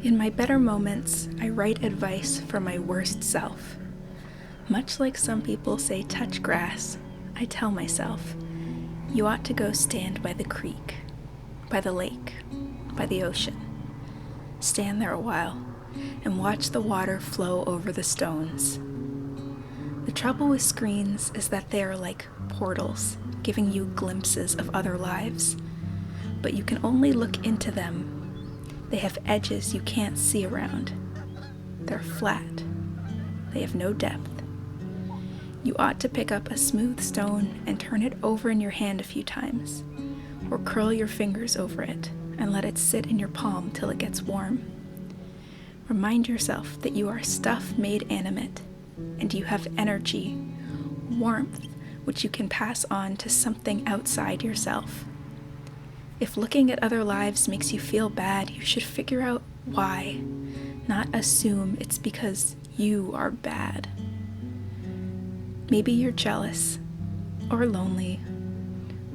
In my better moments, I write advice for my worst self. Much like some people say touch grass, I tell myself, you ought to go stand by the creek, by the lake, by the ocean. Stand there a while and watch the water flow over the stones. The trouble with screens is that they are like portals, giving you glimpses of other lives, but you can only look into them. They have edges you can't see around. They're flat. They have no depth. You ought to pick up a smooth stone and turn it over in your hand a few times, or curl your fingers over it and let it sit in your palm till it gets warm. Remind yourself that you are stuff made animate, and you have energy, warmth, which you can pass on to something outside yourself. If looking at other lives makes you feel bad, you should figure out why, not assume it's because you are bad. Maybe you're jealous, or lonely,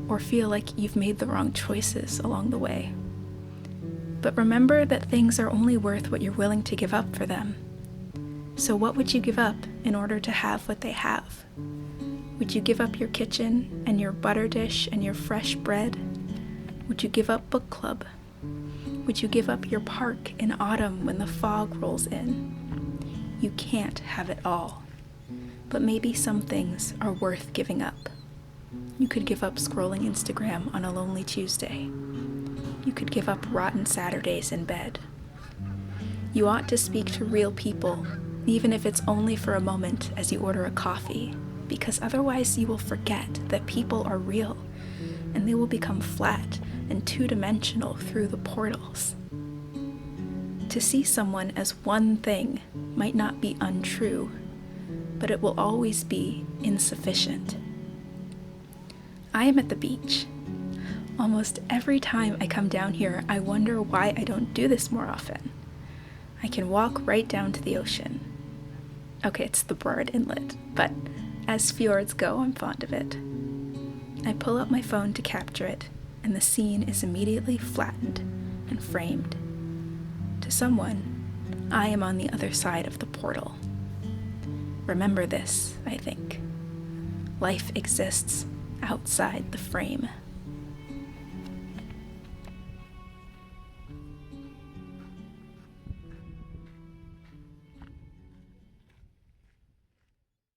or feel like you've made the wrong choices along the way. But remember that things are only worth what you're willing to give up for them. So what would you give up in order to have what they have? Would you give up your kitchen and your butter dish and your fresh bread? Would you give up book club? Would you give up your park in autumn when the fog rolls in? You can't have it all. But maybe some things are worth giving up. You could give up scrolling Instagram on a lonely Tuesday. You could give up rotten Saturdays in bed. You ought to speak to real people, even if it's only for a moment as you order a coffee, because otherwise you will forget that people are real, and they will become flat and two-dimensional through the portals. To see someone as one thing might not be untrue, but it will always be insufficient. I am at the beach. Almost every time I come down here, I wonder why I don't do this more often. I can walk right down to the ocean. Okay, it's the Broad Inlet, but as fjords go, I'm fond of it. I pull out my phone to capture it, and the scene is immediately flattened and framed. To someone, I am on the other side of the portal. Remember this, I think. Life exists outside the frame.